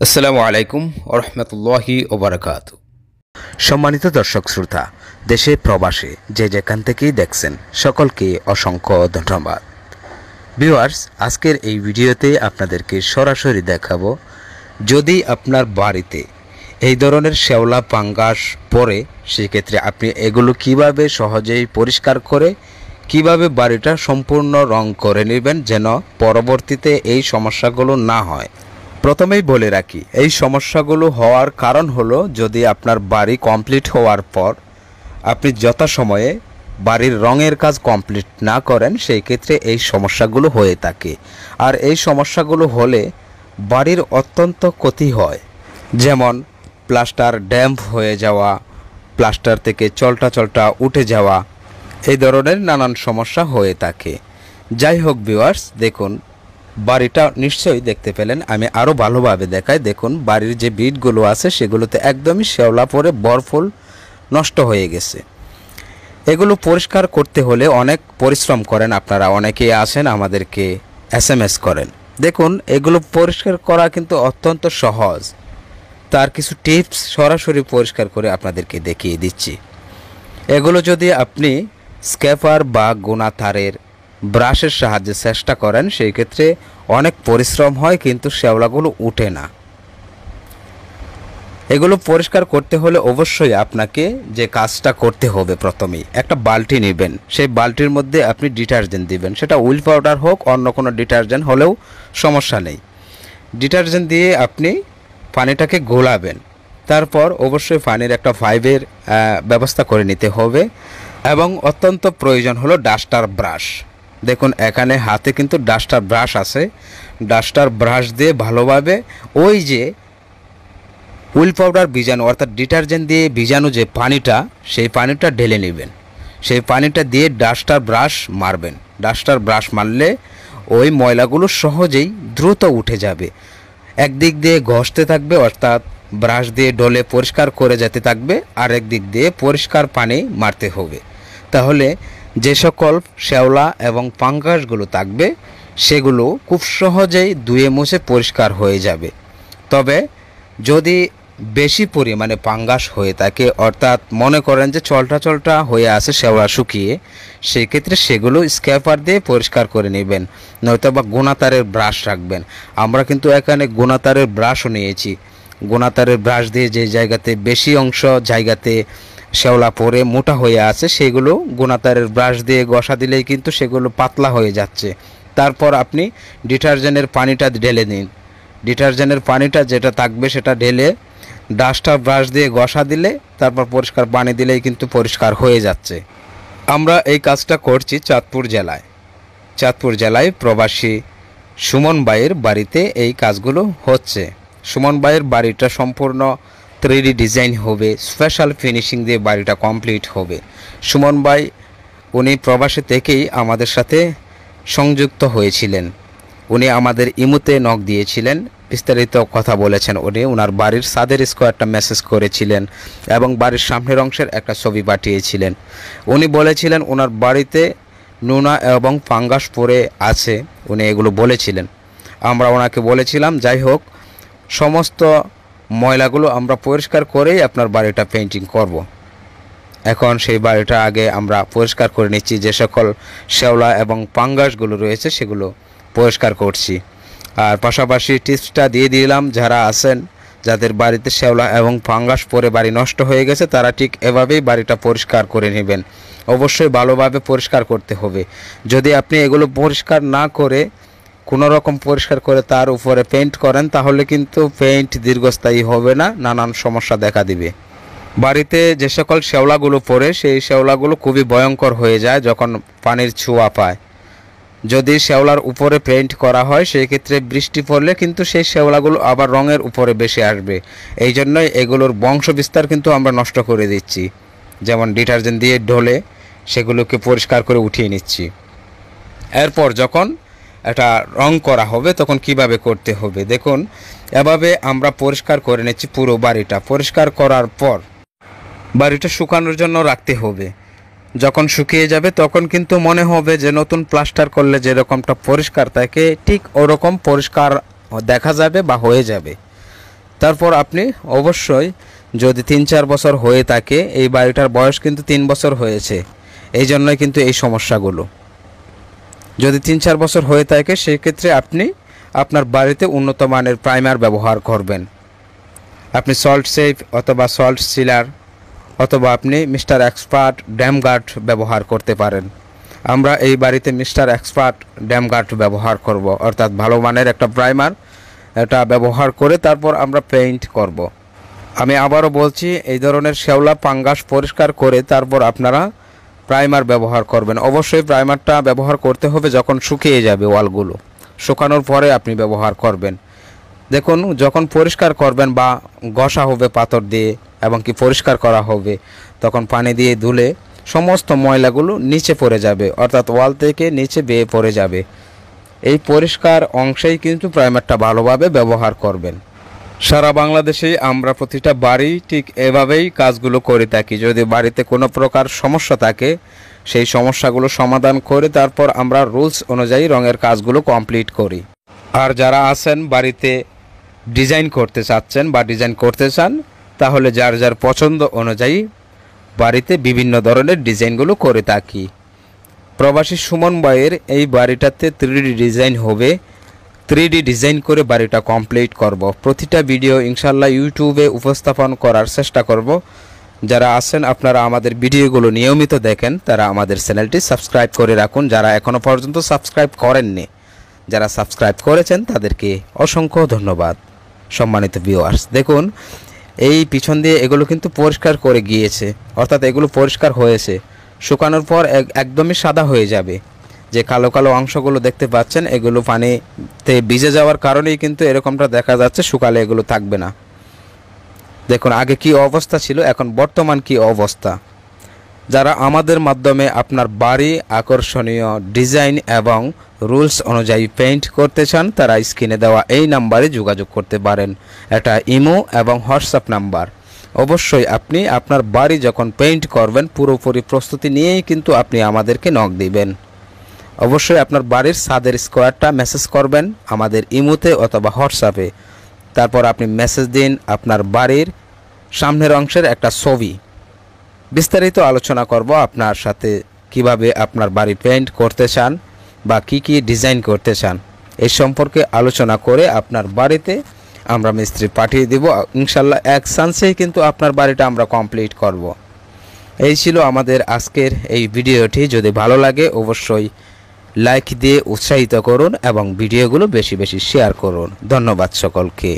আসসালামু আলাইকুম ওরহমতুল্লাহি ওবারাকাতু। সম্মানিত দর্শক শ্রোতা, দেশে প্রবাসে যে যেখান থেকেই দেখছেন সকলকে অসংখ্য ধন্যবাদ। ভিউয়ার্স, আজকের এই ভিডিওতে আপনাদেরকে সরাসরি দেখাবো, যদি আপনার বাড়িতে এই ধরনের শ্যাওলা পাঙ্গাস পড়ে সেক্ষেত্রে আপনি এগুলো কিভাবে সহজেই পরিষ্কার করে কিভাবে বাড়িটা সম্পূর্ণ রং করে নেবেন যেন পরবর্তীতে এই সমস্যাগুলো না হয়। প্রথমেই বলে রাখি, এই সমস্যাগুলো হওয়ার কারণ হলো যদি আপনার বাড়ি কমপ্লিট হওয়ার পর আপনি যথাসময়ে বাড়ির রঙের কাজ কমপ্লিট না করেন, সেই ক্ষেত্রে এই সমস্যাগুলো হয়ে থাকে। আর এই সমস্যাগুলো হলে বাড়ির অত্যন্ত ক্ষতি হয়, যেমন প্লাস্টার ড্যাম্প হয়ে যাওয়া, প্লাস্টার থেকে চলটা উঠে যাওয়া, এই ধরনের নানান সমস্যা হয়ে থাকে। যাই হোক ভিউয়ার্স, দেখুন বাড়িটা নিশ্চয়ই দেখতে পেলেন। আমি আরও ভালোভাবে দেখাই। দেখুন বাড়ির যে বিটগুলো আছে সেগুলোতে একদমই শ্যাওলা পড়ে বরফুল নষ্ট হয়ে গেছে। এগুলো পরিষ্কার করতে হলে অনেক পরিশ্রম করেন আপনারা, অনেকেই আছেন আমাদেরকে SMS করেন। দেখুন এগুলো পরিষ্কার করা কিন্তু অত্যন্ত সহজ। তার কিছু টিপস সরাসরি পরিষ্কার করে আপনাদেরকে দেখিয়ে দিচ্ছি। এগুলো যদি আপনি স্ক্র্যাপার বা গোনা তারের ব্রাশের সাহায্যে চেষ্টা করেন সেই ক্ষেত্রে অনেক পরিশ্রম হয়, কিন্তু শ্যাওলাগুলো উঠে না। এগুলো পরিষ্কার করতে হলে অবশ্যই আপনাকে যে কাজটা করতে হবে, প্রথমেই একটা বালতি নেবেন। সেই বালতির মধ্যে আপনি ডিটারজেন্ট দিবেন, সেটা হুইল পাউডার হোক অন্য কোনো ডিটারজেন্ট হলেও সমস্যা নেই। ডিটারজেন্ট দিয়ে আপনি পানিটাকে গোলাবেন। তারপর অবশ্যই পানির একটা পাইপের ব্যবস্থা করে নিতে হবে এবং অত্যন্ত প্রয়োজন হলো ডাস্টার ব্রাশ। দেখুন এখানে হাতে কিন্তু ডাস্টার ব্রাশ আছে। ডাস্টার ব্রাশ দিয়ে ভালোভাবে ওই যে হুইল পাউডার ভিজানো অর্থাৎ ডিটারজেন্ট দিয়ে ভিজানো যে পানিটা, সেই পানিটা ঢেলে নেবেন। সেই পানিটা দিয়ে ডাস্টার ব্রাশ মারবেন। ডাস্টার ব্রাশ মারলে ওই ময়লাগুলো সহজেই দ্রুত উঠে যাবে। একদিক দিয়ে ঘষতে থাকবে অর্থাৎ ব্রাশ দিয়ে ডলে পরিষ্কার করে যেতে থাকবে, আর একদিক দিয়ে পরিষ্কার পানি মারতে হবে। তাহলে যে সকল শ্যাওলা এবং পাঙ্গাসগুলো থাকবে সেগুলো খুব সহজেই ধুয়ে মুছে পরিষ্কার হয়ে যাবে। তবে যদি বেশি পরিমাণে পাঙ্গাস হয়ে থাকে, অর্থাৎ মনে করেন যে চলটা হয়ে আছে শ্যাওলা শুকিয়ে, সেই ক্ষেত্রে সেগুলো স্ক্র্যাপার দিয়ে পরিষ্কার করে নেবেন, নয়তো বা গোনাতারের ব্রাশ রাখবেন। আমরা কিন্তু এখানে গোনাতারের ব্রাশও নিয়েছি। গোনাতারের ব্রাশ দিয়ে যে জায়গাতে বেশি অংশ জায়গাতে শ্যাওলা পরে মোটা হয়ে আছে সেগুলো গোনাতারের ব্রাশ দিয়ে ঘষা দিলেই কিন্তু সেগুলো পাতলা হয়ে যাচ্ছে। তারপর আপনি ডিটারজেন্টের পানিটা ঢেলে নিন। ডিটারজেন্টের পানিটা যেটা থাকবে সেটা ঢেলে ডাস্টার ব্রাশ দিয়ে ঘষা দিলে তারপর পরিষ্কার পানি দিলেই কিন্তু পরিষ্কার হয়ে যাচ্ছে। আমরা এই কাজটা করছি চাঁদপুর জেলায় প্রবাসী সুমন ভাইয়ের বাড়িতে এই কাজগুলো হচ্ছে। সুমন ভাইয়ের বাড়িটা সম্পূর্ণ 3D ডিজাইন হবে, স্পেশাল ফিনিশিং দিয়ে বাড়িটা কমপ্লিট হবে। সুমন ভাই উনি প্রবাসী থেকেই আমাদের সাথে সংযুক্ত হয়েছিলেন। উনি আমাদের ইমুতে নক দিয়েছিলেন, বিস্তারিত কথা বলেছেন। উনি ওনার বাড়ির ছাদের স্কোয়ারটা মেসেজ করেছিলেন এবং বাড়ির সামনের অংশের একটা ছবি পাঠিয়েছিলেন। উনি বলেছিলেন ওনার বাড়িতে নোনা এবং ফাঙ্গাস পড়ে আছে, উনি এগুলো বলেছিলেন। আমরা ওনাকে বলেছিলাম যাই হোক সমস্ত ময়লাগুলো আমরা পরিষ্কার করেই আপনার বাড়িটা পেইন্টিং করব। এখন সেই বাড়িটা আগে আমরা পরিষ্কার করে নিচ্ছি, যে সকল শ্যাওলা এবং পাঙ্গাসগুলো রয়েছে সেগুলো পরিষ্কার করছি। আর পাশাপাশি টিপসটা দিয়ে দিলাম, যারা আছেন যাদের বাড়িতে শ্যাওলা এবং ফাঙ্গাস পরে বাড়ি নষ্ট হয়ে গেছে তারা ঠিক এভাবেই বাড়িটা পরিষ্কার করে নেবেন। অবশ্যই ভালোভাবে পরিষ্কার করতে হবে। যদি আপনি এগুলো পরিষ্কার না করে কোনো রকম পরিষ্কার করে তার উপরে পেইন্ট করেন তাহলে কিন্তু পেইন্ট দীর্ঘস্থায়ী হবে না, নানান সমস্যা দেখা দিবে। বাড়িতে যে সকল শ্যাওলাগুলো পড়ে সেই শ্যাওলাগুলো খুবই ভয়ঙ্কর হয়ে যায় যখন পানির ছোঁয়া পায়। যদি শ্যাওলার উপরে পেইন্ট করা হয় সেই ক্ষেত্রে বৃষ্টি পড়লে কিন্তু সেই শ্যাওলাগুলো আবার রঙের উপরে বেশি আসবে। এই জন্যই এগুলোর বংশ বিস্তার কিন্তু আমরা নষ্ট করে দিচ্ছি। যেমন ডিটারজেন্ট দিয়ে ঢলে সেগুলোকে পরিষ্কার করে উঠিয়ে নিচ্ছি। এরপর যখন এটা রং করা হবে তখন কিভাবে করতে হবে দেখুন, এভাবে আমরা পরিষ্কার করে নিচ্ছি। পুরো বাড়িটা পরিষ্কার করার পর বাড়িটা শুকানোর জন্য রাখতে হবে। যখন শুকিয়ে যাবে তখন কিন্তু মনে হবে যে নতুন প্লাস্টার করলে যেরকমটা পরিষ্কার থাকে ঠিক ওরকম পরিষ্কার দেখা যাবে বা হয়ে যাবে। তারপর আপনি অবশ্যই যদি 3-4 বছর হয়ে থাকে, এই বাড়িটার বয়স কিন্তু 3 বছর হয়েছে, এই জন্যই কিন্তু এই সমস্যাগুলো। যদি 3-4 বছর হয়ে থাকে সেক্ষেত্রে আপনি আপনার বাড়িতে উন্নত মানের প্রাইমার ব্যবহার করবেন। আপনি সল্ট সেফ অথবা সল্ট সিলার অথবা আপনি মিস্টার এক্সপার্ট ড্যাম গার্ড ব্যবহার করতে পারেন। আমরা এই বাড়িতে মিস্টার এক্সপার্ট ড্যাম গার্ড ব্যবহার করব, অর্থাৎ ভালো মানের একটা প্রাইমার এটা ব্যবহার করে তারপর আমরা পেইন্ট করব। আমি আবারও বলছি, এই ধরনের শ্যাওলা পাঙ্গাস পরিষ্কার করে তারপর আপনারা প্রাইমার ব্যবহার করবেন। অবশ্যই প্রাইমারটা ব্যবহার করতে হবে যখন শুকিয়ে যাবে ওয়ালগুলো, শুকানোর পরে আপনি ব্যবহার করবেন। দেখুন, যখন পরিষ্কার করবেন বা ঘষা হবে পাথর দিয়ে এবং কি পরিষ্কার করা হবে, তখন পানি দিয়ে ধুলে সমস্ত ময়লাগুলো নিচে পড়ে যাবে, অর্থাৎ ওয়াল থেকে নিচে বেয়ে পড়ে যাবে। এই পরিষ্কার অংশেই কিন্তু প্রাইমারটা ভালোভাবে ব্যবহার করবেন। সারা বাংলাদেশেই আমরা প্রতিটা বাড়ি ঠিক এভাবেই কাজগুলো করে থাকি। যদি বাড়িতে কোনো প্রকার সমস্যা থাকে সেই সমস্যাগুলো সমাধান করে তারপর আমরা রুলস অনুযায়ী রঙের কাজগুলো কমপ্লিট করি। আর যারা আছেন বাড়িতে ডিজাইন করতে চাচ্ছেন বা ডিজাইন করতে চান, তাহলে যার যার পছন্দ অনুযায়ী বাড়িতে বিভিন্ন ধরনের ডিজাইনগুলো করে থাকি। প্রবাসী সুমন ভাইয়ের এই বাড়িটাতে 3D ডিজাইন হবে। 3D ডিজাইন করে বাড়িটা কমপ্লিট করব। প্রতিটা ভিডিও ইনশাল্লাহ ইউটিউবে উপস্থাপন করার চেষ্টা করব। যারা আছেন আপনারা আমাদের ভিডিওগুলো নিয়মিত দেখেন, তারা আমাদের চ্যানেলটি সাবস্ক্রাইব করে রাখুন। যারা এখনও পর্যন্ত সাবস্ক্রাইব করেননি, যারা সাবস্ক্রাইব করেছেন তাদেরকে অসংখ্য ধন্যবাদ। সম্মানিত ভিউয়ার্স, দেখুন এই পিছন দিয়ে এগুলো কিন্তু পরিষ্কার করে গিয়েছে, অর্থাৎ এগুলো পরিষ্কার হয়েছে। শুকানোর পর একদমই সাদা হয়ে যাবে। যে কালো কালো অংশগুলো দেখতে পাচ্ছেন এগুলো পানিতে ভিজে যাওয়ার কারণেই কিন্তু এরকমটা দেখা যাচ্ছে, শুকালে এগুলো থাকবে না। দেখুন আগে কি অবস্থা ছিল, এখন বর্তমান কি অবস্থা। যারা আমাদের মাধ্যমে আপনার বাড়ি আকর্ষণীয় ডিজাইন এবং রুলস অনুযায়ী পেইন্ট করতে চান, তারা স্ক্রিনে দেওয়া এই নাম্বারে যোগাযোগ করতে পারেন। এটা ইমো এবং হোয়াটসঅ্যাপ নাম্বার। অবশ্যই আপনি আপনার বাড়ি যখন পেইন্ট করবেন পুরোপুরি প্রস্তুতি নিয়েই কিন্তু আপনি আমাদেরকে নক দিবেন। অবশ্যই আপনার বাড়ির ছাদের স্কোয়ারটা মেসেজ করবেন আমাদের ইমোতে অথবা হোয়াটসঅ্যাপে। তারপর আপনি মেসেজ দিন আপনার বাড়ির সামনের অংশের একটা ছবি। বিস্তারিত আলোচনা করব আপনার সাথে কিভাবে আপনার বাড়ি পেইন্ট করতে চান বা কি কি ডিজাইন করতে চান, এই সম্পর্কে আলোচনা করে আপনার বাড়িতে আমরা মিস্ত্রি পাঠিয়ে দেব। ইনশাল্লাহ এক চান্সেই কিন্তু আপনার বাড়িটা আমরা কমপ্লিট করব। এই ছিল আমাদের আজকের এই ভিডিওটি। যদি ভালো লাগে অবশ্যই লাইক দিয়ে উৎসাহিত করুন এবং ভিডিওগুলো বেশি বেশি শেয়ার করুন। ধন্যবাদ সকলকে।